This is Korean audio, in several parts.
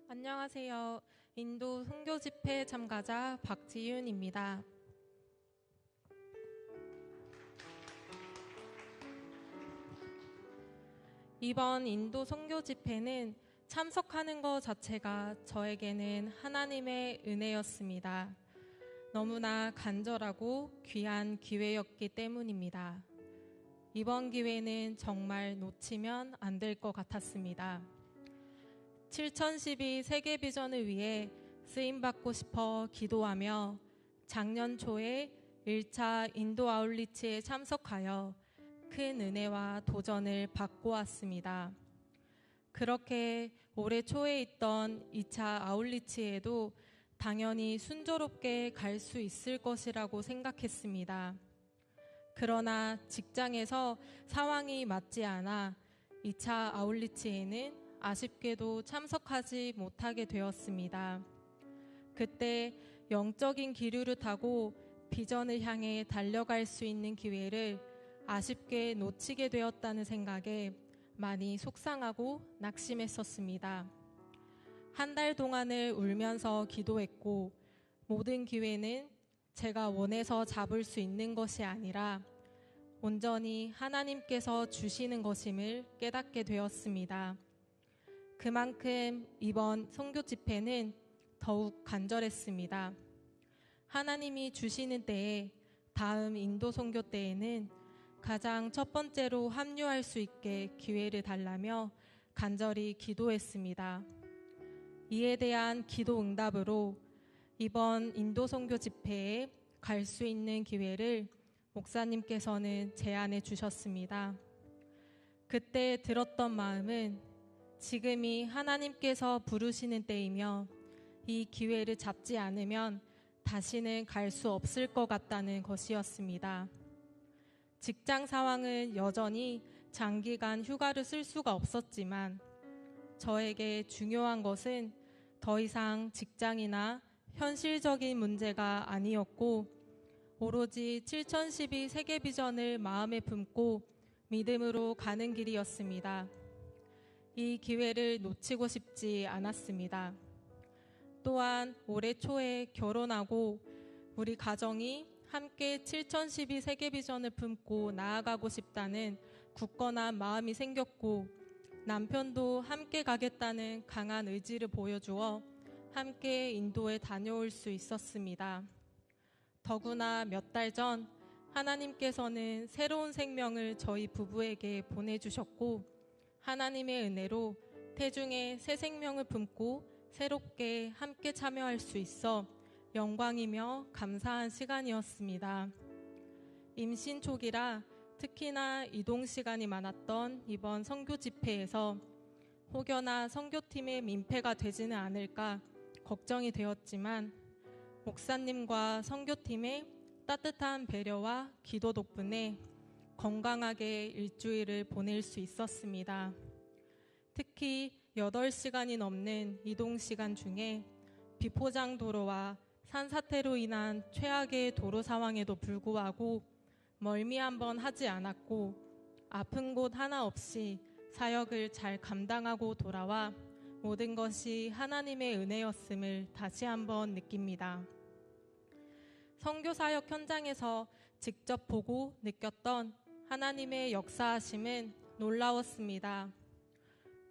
안녕하세요. 인도 선교 집회 참가자 박지윤입니다. 이번 인도 선교 집회는 참석하는 것 자체가 저에게는 하나님의 은혜였습니다. 너무나 간절하고 귀한 기회였기 때문입니다. 이번 기회는 정말 놓치면 안 될 것 같았습니다. 7012 세계 비전을 위해 쓰임받고 싶어 기도하며 작년 초에 1차 인도 아울리치에 참석하여 큰 은혜와 도전을 받고 왔습니다. 그렇게 올해 초에 있던 2차 아울리치에도 당연히 순조롭게 갈 수 있을 것이라고 생각했습니다. 그러나 직장에서 상황이 맞지 않아 2차 아울리치에는 아쉽게도 참석하지 못하게 되었습니다. 그때 영적인 기류를 타고 비전을 향해 달려갈 수 있는 기회를 아쉽게 놓치게 되었다는 생각에 많이 속상하고 낙심했었습니다. 한 달 동안을 울면서 기도했고, 모든 기회는 제가 원해서 잡을 수 있는 것이 아니라 온전히 하나님께서 주시는 것임을 깨닫게 되었습니다. 그만큼 이번 선교 집회는 더욱 간절했습니다. 하나님이 주시는 때에 다음 인도 선교 때에는 가장 첫 번째로 합류할 수 있게 기회를 달라며 간절히 기도했습니다. 이에 대한 기도 응답으로 이번 인도 선교 집회에 갈 수 있는 기회를 목사님께서는 제안해 주셨습니다. 그때 들었던 마음은 지금이 하나님께서 부르시는 때이며 이 기회를 잡지 않으면 다시는 갈 수 없을 것 같다는 것이었습니다. 직장 상황은 여전히 장기간 휴가를 쓸 수가 없었지만 저에게 중요한 것은 더 이상 직장이나 현실적인 문제가 아니었고 오로지 7012 세계 비전을 마음에 품고 믿음으로 가는 길이었습니다. 이 기회를 놓치고 싶지 않았습니다. 또한 올해 초에 결혼하고 우리 가정이 함께 7012 세계 비전을 품고 나아가고 싶다는 굳건한 마음이 생겼고 남편도 함께 가겠다는 강한 의지를 보여주어 함께 인도에 다녀올 수 있었습니다. 더구나 몇 달 전 하나님께서는 새로운 생명을 저희 부부에게 보내주셨고 하나님의 은혜로 태중에 새 생명을 품고 새롭게 함께 참여할 수 있어 영광이며 감사한 시간이었습니다. 임신 초기라 특히나 이동 시간이 많았던 이번 선교 집회에서 혹여나 선교팀의 민폐가 되지는 않을까 걱정이 되었지만 목사님과 선교팀의 따뜻한 배려와 기도 덕분에 건강하게 일주일을 보낼 수 있었습니다. 특히 8시간이 넘는 이동 시간 중에 비포장 도로와 산사태로 인한 최악의 도로 상황에도 불구하고 멀미 한번 하지 않았고 아픈 곳 하나 없이 사역을 잘 감당하고 돌아와 모든 것이 하나님의 은혜였음을 다시 한번 느낍니다. 선교 사역 현장에서 직접 보고 느꼈던 하나님의 역사하심은 놀라웠습니다.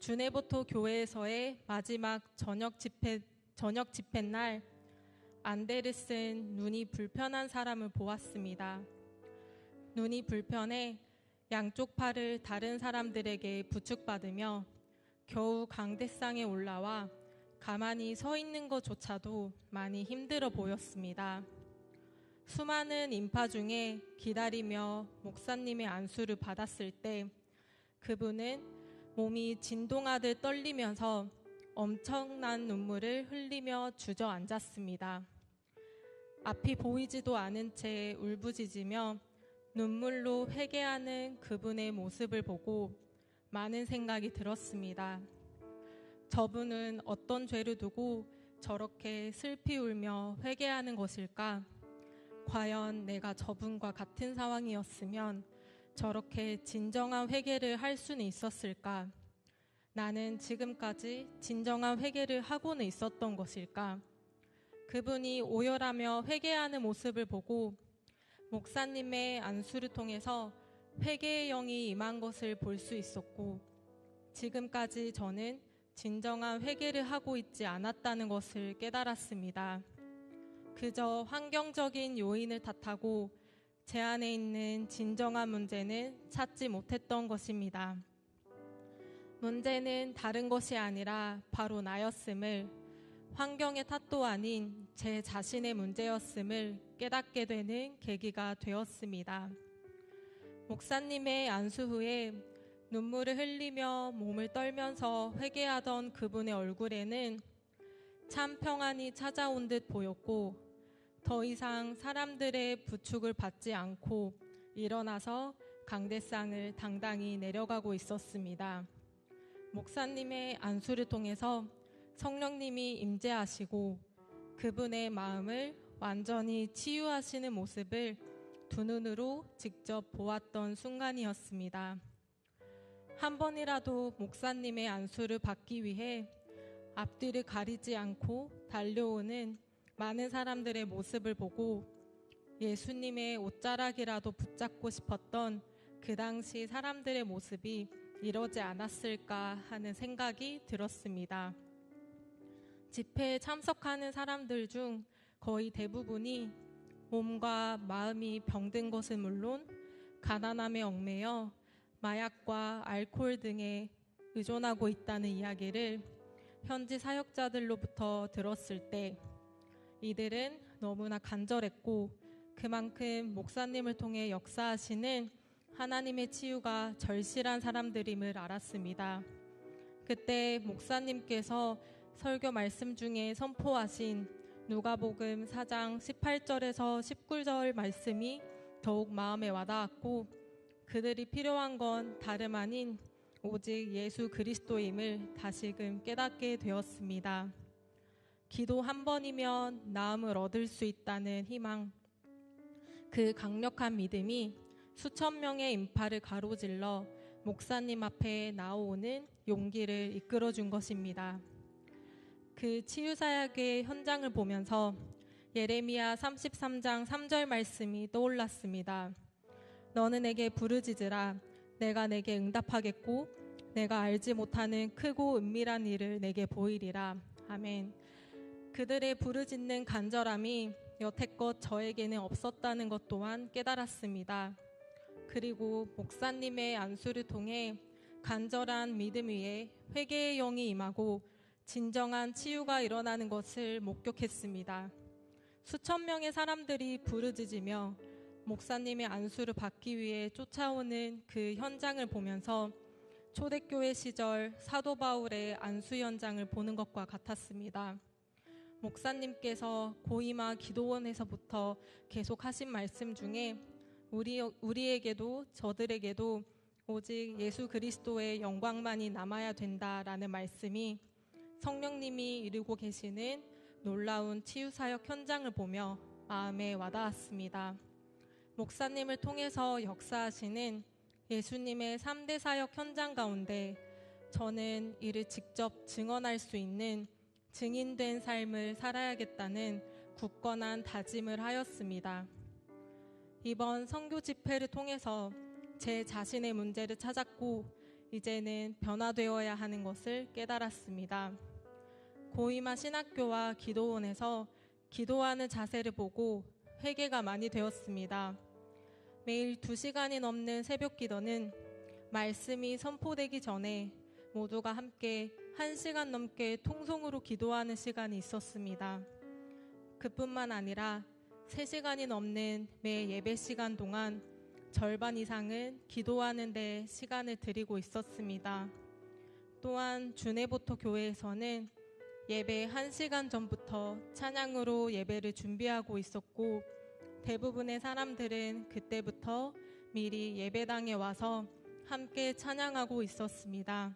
주네보토 교회에서의 마지막 저녁 집회 날 안데르슨 눈이 불편한 사람을 보았습니다. 눈이 불편해 양쪽 팔을 다른 사람들에게 부축받으며 겨우 강대상에 올라와 가만히 서 있는 것조차도 많이 힘들어 보였습니다. 수많은 인파 중에 기다리며 목사님의 안수를 받았을 때 그분은 몸이 진동하듯 떨리면서 엄청난 눈물을 흘리며 주저앉았습니다. 앞이 보이지도 않은 채 울부짖으며 눈물로 회개하는 그분의 모습을 보고 많은 생각이 들었습니다. 저분은 어떤 죄를 두고 저렇게 슬피 울며 회개하는 것일까? 과연 내가 저분과 같은 상황이었으면 저렇게 진정한 회개를 할 수는 있었을까? 나는 지금까지 진정한 회개를 하고는 있었던 것일까? 그분이 오열하며 회개하는 모습을 보고 목사님의 안수를 통해서 회개의 영이 임한 것을 볼 수 있었고, 지금까지 저는 진정한 회개를 하고 있지 않았다는 것을 깨달았습니다. 그저 환경적인 요인을 탓하고 제 안에 있는 진정한 문제는 찾지 못했던 것입니다. 문제는 다른 것이 아니라 바로 나였음을, 환경의 탓도 아닌 제 자신의 문제였음을 깨닫게 되는 계기가 되었습니다. 목사님의 안수 후에 눈물을 흘리며 몸을 떨면서 회개하던 그분의 얼굴에는 참 평안이 찾아온 듯 보였고, 더 이상 사람들의 부축을 받지 않고 일어나서 강대상을 당당히 내려가고 있었습니다. 목사님의 안수를 통해서 성령님이 임재하시고 그분의 마음을 완전히 치유하시는 모습을 두 눈으로 직접 보았던 순간이었습니다. 한 번이라도 목사님의 안수를 받기 위해 앞뒤를 가리지 않고 달려오는 많은 사람들의 모습을 보고 예수님의 옷자락이라도 붙잡고 싶었던 그 당시 사람들의 모습이 이러지 않았을까 하는 생각이 들었습니다. 집회에 참석하는 사람들 중 거의 대부분이 몸과 마음이 병든 것은 물론 가난함에 얽매여 마약과 알코올 등에 의존하고 있다는 이야기를 현지 사역자들로부터 들었을 때 이들은 너무나 간절했고 그만큼 목사님을 통해 역사하시는 하나님의 치유가 절실한 사람들임을 알았습니다. 그때 목사님께서 설교 말씀 중에 선포하신 누가복음 4장 18절에서 19절 말씀이 더욱 마음에 와닿았고, 그들이 필요한 건 다름 아닌 오직 예수 그리스도임을 다시금 깨닫게 되었습니다. 기도 한 번이면 나음을 얻을 수 있다는 희망, 그 강력한 믿음이 수천 명의 인파를 가로질러 목사님 앞에 나오는 용기를 이끌어준 것입니다. 그 치유사역의 현장을 보면서 예레미야 33장 3절 말씀이 떠올랐습니다. 너는 내게 부르짖으라. 내가 내게 응답하겠고 내가 알지 못하는 크고 은밀한 일을 내게 보이리라. 아멘. 그들의 부르짖는 간절함이 여태껏 저에게는 없었다는 것 또한 깨달았습니다. 그리고 목사님의 안수를 통해 간절한 믿음 위에 회개의 영이 임하고 진정한 치유가 일어나는 것을 목격했습니다. 수천 명의 사람들이 부르짖으며 목사님의 안수를 받기 위해 쫓아오는 그 현장을 보면서 초대교회 시절 사도 바울의 안수 현장을 보는 것과 같았습니다. 목사님께서 고이마 기도원에서부터 계속 하신 말씀 중에 우리에게도 저들에게도 오직 예수 그리스도의 영광만이 남아야 된다라는 말씀이 성령님이 이루고 계시는 놀라운 치유사역 현장을 보며 마음에 와닿았습니다. 목사님을 통해서 역사하시는 예수님의 3대 사역 현장 가운데 저는 이를 직접 증언할 수 있는 증인된 삶을 살아야겠다는 굳건한 다짐을 하였습니다. 이번 선교 집회를 통해서 제 자신의 문제를 찾았고 이제는 변화되어야 하는 것을 깨달았습니다. 고이마 신학교와 기도원에서 기도하는 자세를 보고 회개가 많이 되었습니다. 매일 2시간이 넘는 새벽 기도는 말씀이 선포되기 전에 모두가 함께 1시간 넘게 통성으로 기도하는 시간이 있었습니다. 그뿐만 아니라 3시간이 넘는 매 예배 시간 동안 절반 이상은 기도하는 데 시간을 들이고 있었습니다. 또한 주내보터 교회에서는 예배 1시간 전부터 찬양으로 예배를 준비하고 있었고 대부분의 사람들은 그때부터 미리 예배당에 와서 함께 찬양하고 있었습니다.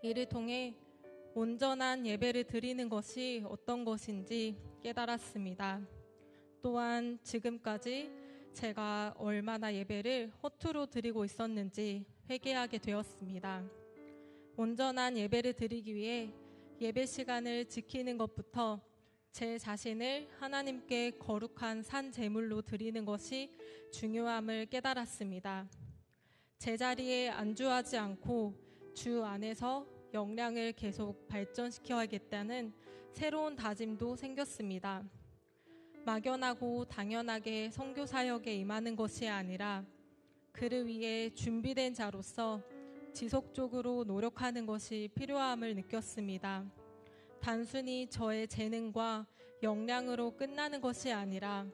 이를 통해 온전한 예배를 드리는 것이 어떤 것인지 깨달았습니다. 또한 지금까지 제가 얼마나 예배를 허투루 드리고 있었는지 회개하게 되었습니다. 온전한 예배를 드리기 위해 예배 시간을 지키는 것부터 제 자신을 하나님께 거룩한 산 제물로 드리는 것이 중요함을 깨달았습니다. 제자리에 안주하지 않고 주 안에서 역량을 계속 발전시켜야겠다는 새로운 다짐도 생겼습니다. 막연하고 당연하게 선교 사역에 임하는 것이 아니라 그를 위해 준비된 자로서 지속적으로 노력하는 것이 필요함을 느꼈습니다. 단순히 저의 재능과 역량으로 끝나는 것이 아니라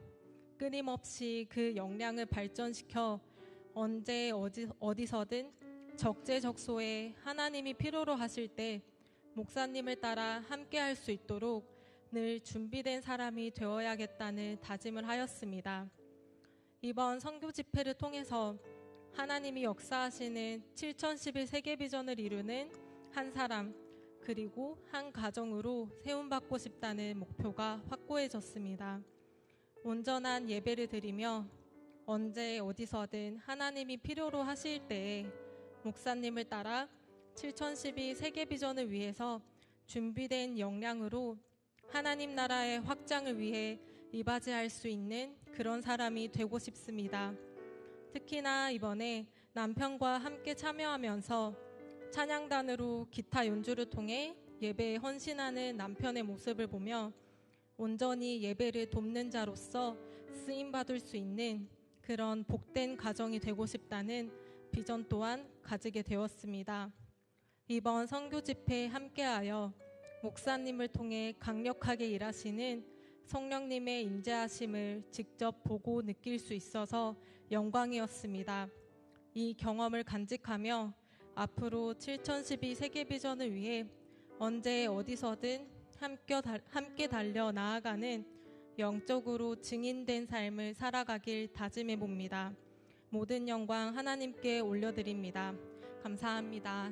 끊임없이 그 역량을 발전시켜 언제 어디서든 적재적소에 하나님이 필요로 하실 때 목사님을 따라 함께 할 수 있도록 늘 준비된 사람이 되어야겠다는 다짐을 하였습니다. 이번 선교 집회를 통해서 하나님이 역사하시는 7011 세계 비전을 이루는 한 사람 그리고 한 가정으로 세움받고 싶다는 목표가 확고해졌습니다. 온전한 예배를 드리며 언제 어디서든 하나님이 필요로 하실 때에 목사님을 따라 7012 세계 비전을 위해서 준비된 역량으로 하나님 나라의 확장을 위해 이바지할 수 있는 그런 사람이 되고 싶습니다. 특히나 이번에 남편과 함께 참여하면서 찬양단으로 기타 연주를 통해 예배에 헌신하는 남편의 모습을 보며 온전히 예배를 돕는 자로서 쓰임받을 수 있는 그런 복된 가정이 되고 싶다는 비전 또한 가지게 되었습니다. 이번 선교 집회에 함께하여 목사님을 통해 강력하게 일하시는 성령님의 임재하심을 직접 보고 느낄 수 있어서 영광이었습니다. 이 경험을 간직하며 앞으로 7012 세계 비전을 위해 언제 어디서든 함께 달려 나아가는 영적으로 증인된 삶을 살아가길 다짐해 봅니다. 모든 영광 하나님께 올려드립니다. 감사합니다.